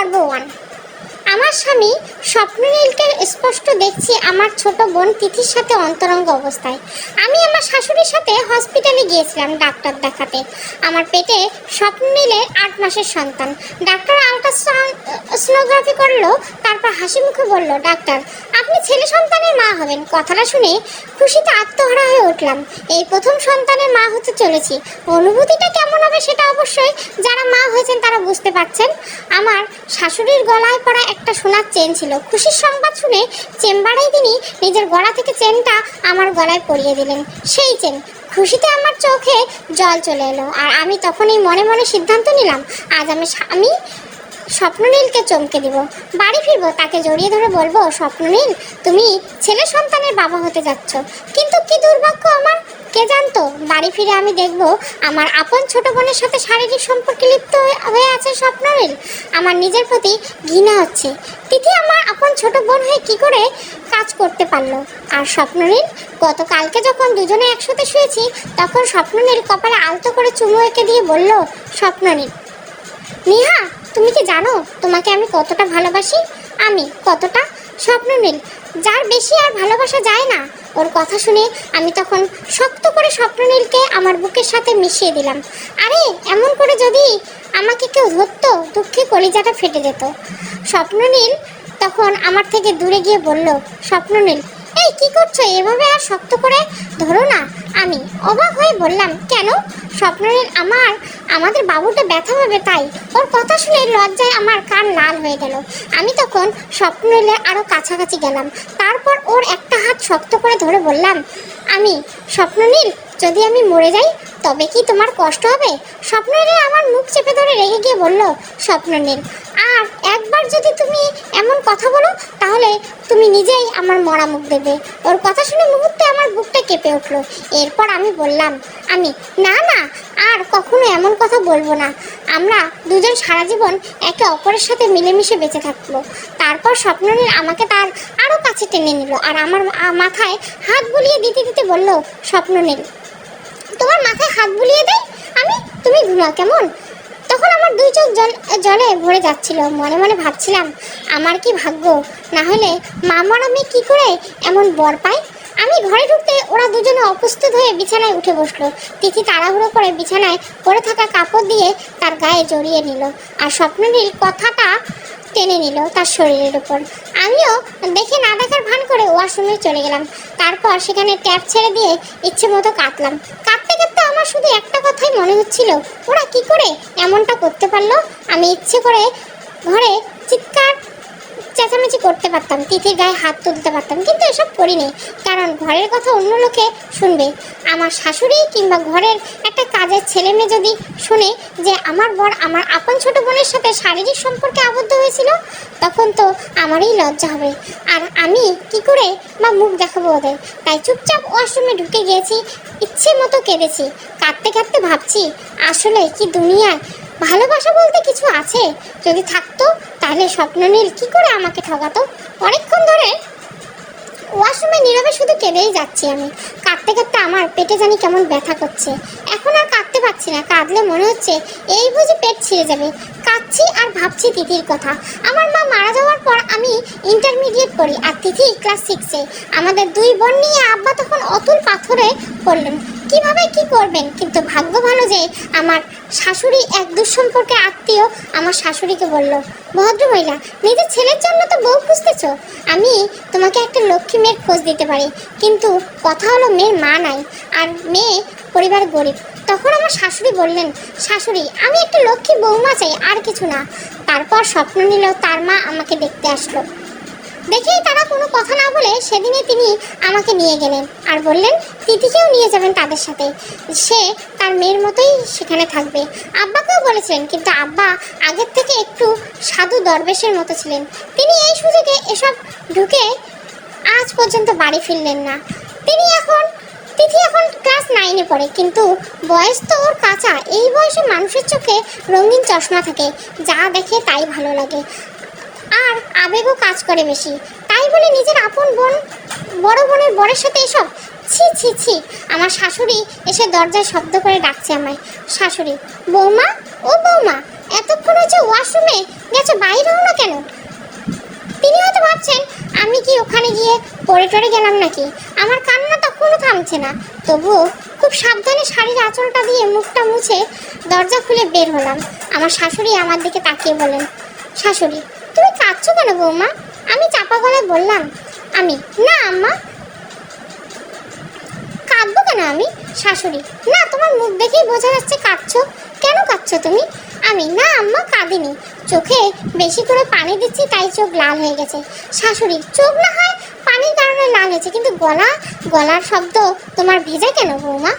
পর্ব 1। আমার স্বামী স্বপ্ননীলকে স্পষ্ট দেখছি আমার ছোট বোন তিথির সাথে অন্তরঙ্গ অবস্থায়। আমি আমার শাশুড়ির সাথে হসপিটালে গিয়েছিলাম ডাক্তার দেখাতে। আমার পেটে স্বপ্ননীলের 8 মাসের সন্তান। ডাক্তার আল্ট্রাসোনোগ্রাফি করলো, তারপর হাসি মুখে বলল, ডাক্তার আপনি ছেলে সন্তানের মা হবেন। কথাটা শুনে খুশিতে আত্মহারা হয়ে উঠলাম। এই প্রথম সন্তানের মা হতে চলেছি। অনুভূতিটা কেমন হবে সেটা অবশ্যই যারা মা হয়েছেন তারা বুঝতে পারছেন। আমার শাশুড়ির গলায় পড়া একটা সোনার চেন ছিল। খুশির সংবাদ শুনে চেম্বারেই তিনি নিজের গলা থেকে চেনটা আমার গলায় পরিয়ে দিলেন। সেই চেন খুশিতে আমার চোখে জল চলে এলো। আর আমি তখনই মনে মনে সিদ্ধান্ত নিলাম, আজ আমি স্বপ্ননীলকে চমকে দিব। বাড়ি ফিরবো, তাকে জড়িয়ে ধরে বলবো, স্বপ্ননীল তুমি ছেলে সন্তানের বাবা হতে যাচ্ছ। কিন্তু কি দুর্ভাগ্য আমার, কে জানতো বাড়ি ফিরে আমি দেখব আমার আপন ছোট বোনের সাথে শারীরিক সম্পর্কে লিপ্ত হয়ে আছে স্বপ্ননীল। আমার নিজের প্রতি ঘৃণা হচ্ছে। তিথি আমার আপন ছোট বোন হয়ে কি করে কাজ করতে পারলো। আর স্বপ্ননীল, গতকালকে যখন দুজনে একসাথে শুয়েছি তখন স্বপ্ননীল কপালে আলতো করে চুমু এঁকে দিয়ে বলল, স্বপ্ননীল নিহা তুমি কি জানো তোমাকে আমি কতটা ভালোবাসি। আমি কতটা? স্বপ্ননীল, যার বেশি আর ভালোবাসা যায় না। ওর কথা শুনে আমি তখন শক্ত করে স্বপ্ননীলকে আমার বুকের সাথে মিশিয়ে দিলাম। আরে এমন করে যদি আমাকে কেউ ধরতো, দুঃখে কলিজাটা ফেটে যেত। স্বপ্ননীল তখন আমার থেকে দূরে গিয়ে বলল, স্বপ্ননীল এই কি করছো, এভাবে আর শক্ত করে ধরো না। আমি অবাক হয়ে বললাম, কেন? স্বপ্ননীল, আমাদের বাবুটা ব্যথা হবে তাই। ওর কথা শুনে লজ্জায় আমার কান লাল হয়ে গেল। আমি তখন স্বপ্ননীলের আরো কাছাকাছি গেলাম। তারপর ওর একটা হাত শক্ত করে ধরে বললাম, স্বপ্ননীল যদি আমি মরে যাই তবে কি তোমার কষ্ট হবে? স্বপ্ননীল আমার মুখ চেপে ধরে রেগে গিয়ে বলল, স্বপ্ননীল আর একবার যদি তুমি এমন কথা বলো তাহলে তুমি নিজেই আমার মরা মুখ দেবে। ওর কথা শুনে মুহূর্তে আমার বুকটা কেঁপে উঠলো। এরপর আমি বললাম, না আর কখনো এমন কথা বলবো না। আমরা দুজন সারা জীবন একে অপরের সাথে মিলেমিশে বেঁচে থাকবো। তারপর স্বপ্ননীল আমাকে তার আরো কাছে টেনে নিল আর আমার মাথায় হাত বুলিয়ে দিতে দিতে বলল, স্বপ্ননীল তোমার মাথায় হাত বুলিয়ে দেয় তুমি ঘুমাও কেমন? তখন আমার দুই চোখ জলে ভরে যাচ্ছিল। মনে মনে ভাবছিলাম, আমার কি ভাগ্য, না হলে মামার আমি কি করে এমন বর পাই। আমি ঘরে ঢুকতে ওরা দুজনে অপ্রস্তুত হয়ে বিছানায় উঠে বসলো। তিথি তাড়াহুড়ো করে বিছানায় পড়ে থাকা কাপড় দিয়ে তার গায়ে জড়িয়ে নিল আর স্বপ্ননীল কথাটা টেনে নিল তার শরীরের উপর। আমিও দেখে না দেখার ভান করে ওয়াশরুমে চলে গেলাম। তারপর সেখানে ট্যাপ ছেড়ে দিয়ে ইচ্ছে মতো কাঁদলাম। কাঁদতে কাঁদতে আমার শুধু একটা কথাই মনে হচ্ছিল, ওরা কি করে এমনটা করতে পারলো। আমি ইচ্ছে করে ঘরে চিৎকার চেঁচামেচি করতে পারতাম, তিথির গায়ে হাত তুলতে পারতাম, কিন্তু এসব করিনি। কারণ ঘরের কথা অন্য লোকে শুনবে। আমার শাশুড়ি কিংবা ঘরের একটা কাজের ছেলে মেয়ে যদি শুনে যে আমার বর আমার আপন ছোট বোনের সাথে শারীরিক সম্পর্কে আবদ্ধ হয়েছিল, তখন তো আমারই লজ্জা হবে। আর আমি কি করে বা মুখ দেখাবো ওদের। তাই চুপচাপ ওয়াশরুমে ঢুকে গিয়েছি, ইচ্ছে মতো কেঁদেছি। কাঁদতে কাঁদতে ভাবছি, আসলে কি দুনিয়ায় ভালোবাসা বলতে কিছু আছে? যদি থাকতো তাহলে স্বপ্ননীল কি করে আমাকে ঠকাতো। অনেকক্ষণ ধরে ওয়াশরুমে নীরবে শুধু কেঁদেই যাচ্ছি আমি। কাঁদতে কাঁদতে আমার পেটে জানি কেমন ব্যথা করছে। এখন আর কাঁদতে পারছি না। কাঁদলে মনে হচ্ছে এই বুঝি পেট ছিঁড়ে যাবে। কাঁদছি আর ভাবছি তিথির কথা। আমার মা মারা যাওয়ার পর আমি ইন্টারমিডিয়েট পড়ি আর তিথি ক্লাস 6-এ। আমাদের দুই বোন নিয়ে আব্বা তখন অতুল পাথরে পড়লেন, কিভাবে কি করবেন। কিন্তু ভাগ্য ভালো যে আমার শাশুড়ি এক দুঃসম্পর্কে আত্মীয় আমার শাশুড়িকে বলল, ভদ্রমহিলা নিজের ছেলের জন্য তো বউ খুঁজতেছ, আমি তোমাকে একটা লক্ষ্মী মেয়ের খোঁজ দিতে পারি। কিন্তু কথা হলো মেয়ের মা নাই আর মেয়ে পরিবার গরিব। তখন আমার শাশুড়ি বললেন, শাশুড়ি আমি একটা লক্ষ্মী বৌমা চাই, আর কিছু না। তারপর স্বপ্ননীল তার মা আমাকে দেখতে আসলো। দেখেই তারা কোনো কথা না বলে সেদিনে তিনি আমাকে নিয়ে গেলেন আর বললেন তিথিকেও নিয়ে যাবেন তাদের সাথে, সে তার মেয়ের মতোই সেখানে থাকবে। আব্বাকেও বলেছিলেন, কিন্তু আব্বা আগের থেকে একটু সাধু দরবেশের মতো ছিলেন। তিনি এই সুযোগে এসব ঢুকে আজ পর্যন্ত বাড়ি ফিরলেন না। তিথি এখন ক্লাস 9-এ পড়ে, কিন্তু বয়স তো ওর কাঁচা। এই বয়সে মানুষের চোখে রঙিন চশমা থাকে, যা দেখে তাই ভালো লাগে আর আবেগও কাজ করে বেশি। তাই বলে নিজের আপন বোন বড় বোনের বরের সাথে এসব, ছি ছি ছি। আমার শাশুড়ি এসে দরজায় শব্দ করে ডাকছে আমায়। শাশুড়ি, বৌমা ও বৌমা, এতক্ষণ হচ্ছে ওয়াশরুমে গেছো কাছে বাইরে হও না কেন? তিনি হয়তো ভাবছেন আমি কি ওখানে গিয়ে পড়ে টরে গেলাম নাকি। আমার কান্না তখনও থামছে না, তবুও খুব সাবধানে শাড়ির আঁচলটা দিয়ে মুখটা মুছে দরজা খুলে বের হলাম। আমার শাশুড়ি আমার দিকে তাকিয়ে বলেন, শাশুড়ি তুমি কাঁদছো কেন বৌমা? আমি চাপা গলায় বললাম, আমি না আম্মা। কাঁদবো কেন আমি? শাশুড়ি, না তোমার মুখ দেখেই বোঝা যাচ্ছে কাঁদছো। কেন কাঁদছো তুমি? আমি না আম্মা কাঁদিনি, চোখে বেশি করে পানি দিচ্ছি তাই চোখ লাল হয়ে গেছে। শাশুড়ি, চোখ না হয় পানির কারণে লাল হয়েছে, কিন্তু গলার শব্দ তোমার ভেজা কেন বৌমা?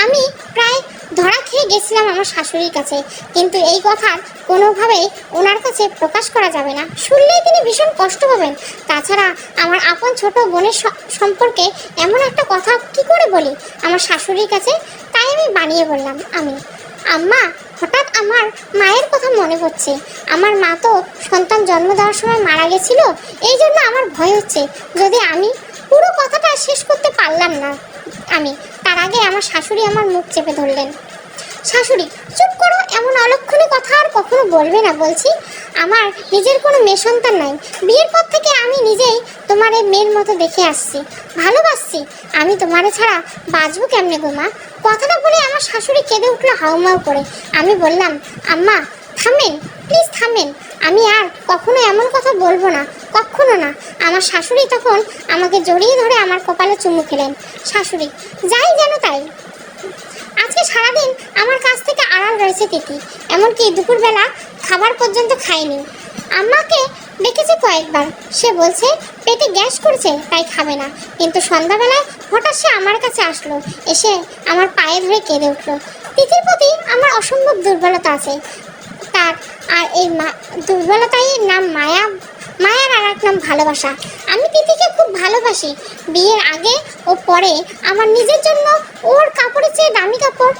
আমি প্রায় ধরা খেয়ে গেছিলাম আমার শাশুড়ির কাছে, কিন্তু এই কথা কোনোভাবেই ওনার কাছে প্রকাশ করা যাবে না, শুনলেই তিনি ভীষণ কষ্ট পাবেন। তাছাড়া আমার আপন ছোট বোনের সম্পর্কে এমন একটা কথা কি করে বলি আমার শাশুড়ির কাছে? তাই আমি বানিয়ে বললাম, আমি আম্মা হঠাৎ আমার মায়ের কথা মনে পড়ছে। আমার মা তো সন্তান জন্ম দেওয়ার সময় মারা গেছিল, এই জন্য আমার ভয় হচ্ছে যদি আমি পুরো কথাটা শেষ করতে পারলাম না। আমি তার আগে আমার শাশুড়ি আমার মুখ চেপে ধরলেন। শাশুড়ি, চুপ করো, এমন অলক্ষণে কথা আর কখনো বলবে না বলছি। আমার নিজের কোনো মেয়ে সন্তান নাই, বিয়ের পর থেকে আমি নিজেই তোমার এই মেয়ের মতো দেখে আসছি, ভালোবাসছি। আমি তোমারে ছাড়া বাঁচবো কেমনে গো মা? কথাটা বলে আমার শাশুড়ি কেঁদে উঠলো হাউমাউ করে। আমি বললাম, আম্মা থামেন, প্লিজ থামেন, আমি আর কখনো এমন কথা বলবো না, কখনো না। আমার শাশুড়ি তখন আমাকে জড়িয়ে ধরে আমার কপালে চুমু খেলেন। শাশুড়ি, যাই যেন তাই, আজকে সারাদিন আমার কাছ থেকে আড়াল রয়েছে তিথি, এমনকি দুপুরবেলা খাবার পর্যন্ত খায়নি। আম্মাকে ডেকেছে কয়েকবার, সে বলছে পেটে গ্যাস করেছে তাই খাবে না, কিন্তু সন্ধ্যাবেলায় হঠাৎ সে আমার কাছে আসলো, এসে আমার পায়ে ধরে কেঁদে উঠলো। তিথির প্রতি আমার অসম্ভব দুর্বলতা আছে তার, আর এই দুর্বলতাই নাম মায়া, মায়ার আর এক নাম ভালোবাসা। আমি তিথিকে খুব ভালোবাসি। বিয়ের আগে ও পরে আমার নিজের জন্য ওর কাপড়ের চেয়ে দামি কাপড়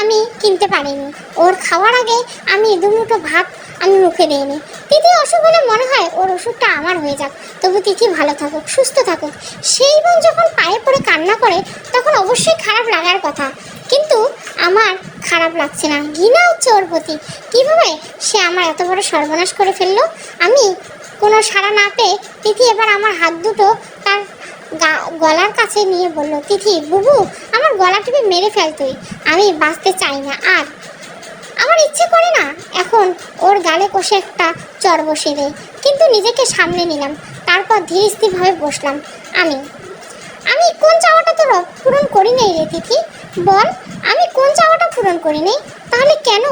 আমি কিনতে পারিনি। ওর খাওয়ার আগে আমি দুমুঠো ভাত আমি মুখে দিইনি। তিথি অসুখ হলে মনে হয় ওর ওষুধটা আমার হয়ে যাক, তবু তিথি ভালো থাকুক, সুস্থ থাকুক। সেই বোন যখন পায়ে পড়ে কান্না করে তখন অবশ্যই খারাপ লাগার কথা, কিন্তু আমার খারাপ লাগছে না, ঘৃণা হচ্ছে ওর প্রতি। কীভাবে সে আমার এত বড় সর্বনাশ করে ফেললো? আমি কোনো সাড়া না পেয়ে তিথি এবার আমার হাত দুটো তার গলার কাছে নিয়ে বলল, তিথি বুবু আমার গলা টিপে মেরে ফেল তুই, আমি বাঁচতে চাই না আর। আমার ইচ্ছে করে না এখন ওর গালে কষে একটা চর বসিয়ে দেয়, কিন্তু নিজেকে সামলে নিলাম। তারপর ধীরে স্থিরভাবে বসলাম। আমি কোন চাওয়াটা তোর পূরণ করি নাই রে তিথি, বল আমি কোন চাওয়াটা পূরণ করি নাই? তাহলে কেন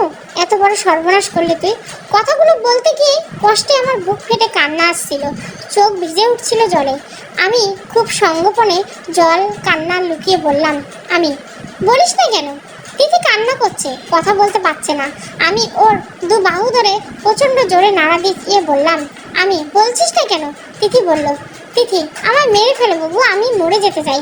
এত বড় সর্বনাশ করলে তুই? কথাগুলো বলতে গিয়ে কষ্টে আমার বুক ফেটে কান্না আসছিল, চোখ ভিজে উঠছিল জলে। আমি খুব সঙ্গোপনে জল কান্না লুকিয়ে বললাম, আমি বলিস না কেন? তিথি কান্না করছে, কথা বলতে পারছে না। আমি ওর দু বাহু ধরে প্রচণ্ড জোরে নাড়া দিয়ে বললাম, আমি বলছিস না কেন? তিথি বলল, তিথি আমায় মেরে ফেলো বাবু, আমি মরে যেতে চাই।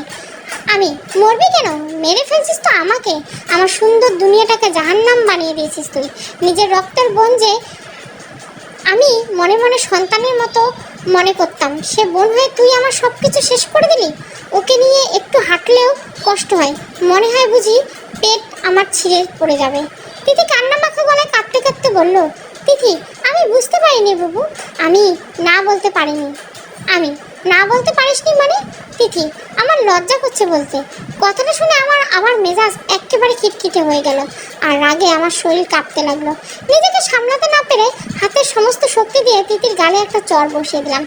আমি মরবি কেন? মেরে ফেলছিস তো আমাকে, আমার সুন্দর দুনিয়াটাকে জাহান্নাম বানিয়ে দিয়েছিস তুই। নিজের রক্তের বোন যে আমি মনে মনে সন্তানের মতো মনে করতাম, সে বোন হয়ে তুই আমার সব কিছু শেষ করে দিলি। ওকে নিয়ে একটু হাঁটলেও কষ্ট হয়, মনে হয় বুঝি পেট আমার ছিঁড়ে পড়ে যাবে। তিথি কান্না মাখা গলায় কাঁদতে কাঁদতে বলল, তিথি আমি বুঝতে পারিনি বাবু, আমি না বলতে পারিনি। আমি না বলতে পারিসনি মানে? তিথি আমার লজ্জা করছে বলতে। কথাটা শুনে আমার মেজাজ একেবারে খিটখিটে হয়ে গেল, আর রাগে আমার শরীর কাঁপতে লাগলো। নিজেকে সামলাতে না পেরে হাতের সমস্ত শক্তি দিয়ে তিথির গালে একটা চর বসিয়ে দিলাম।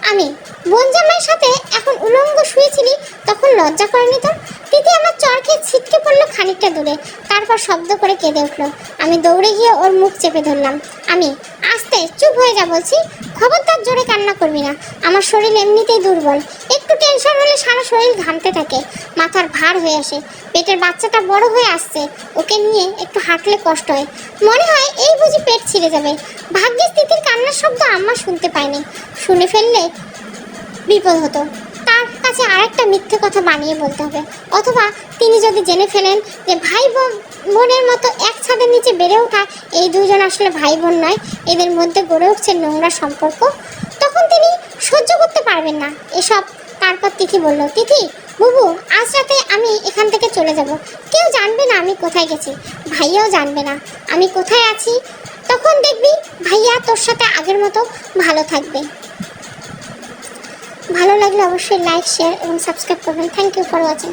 আমি বোন জামাইয়ের সাথে এখন উলঙ্গ শুয়েছিলি, তখন লজ্জা করেনি তোর? তিথি আমার চর খেয়ে ছিটকে পড়লো খানিকটা দূরে, তারপর শব্দ করে কেঁদে উঠলো। আমি দৌড়ে গিয়ে ওর মুখ চেপে ধরলাম। আমি আস্তে, চুপ হয়ে যা বলছি, খবরদার জোরে কান্না করবি না। আমার শরীর এমনিতেই দুর্বল, একটু টেনশন হলে সারা শরীর ঘামতে থাকে, মাথার ভার হয়ে আসে। পেটের বাচ্চাটা বড় হয়ে আসছে, ওকে নিয়ে একটু হাঁটলে কষ্ট হয়, মনে হয় এই বুঝি পেট ছিঁড়ে যাবে। ভাগ্যিস তিথির কান্নার শব্দ আম্মা শুনতে পায়নি, শুনে ফেললে বিপদ হতো। তার কাছে আরেকটা মিথ্যে কথা বানিয়ে বলতে হবে, অথবা তিনি যদি জেনে ফেলেন যে ভাই বোনের মতো এক ছাদের নিচে বেড়ে ওঠা এই দুজন আসলে ভাই বোন নয়, এদের মধ্যে গড়ে উঠছে নোংরা সম্পর্ক, তখন তিনি সহ্য করতে পারবেন না এসব। তারপর তিথি বলল, তিথি বুবু আজ রাতে আমি এখান থেকে চলে যাব, কেউ জানবে না আমি কোথায় গেছি, ভাইয়াও জানবে না আমি কোথায় আছি। তখন দেখবি ভাইয়া তোর তোর সাথে আগের মতো ভালো থাকবে। ভালো লাগলে অবশ্যই লাইক, শেয়ার এবং সাবস্ক্রাইব করবেন। Thank you for watching.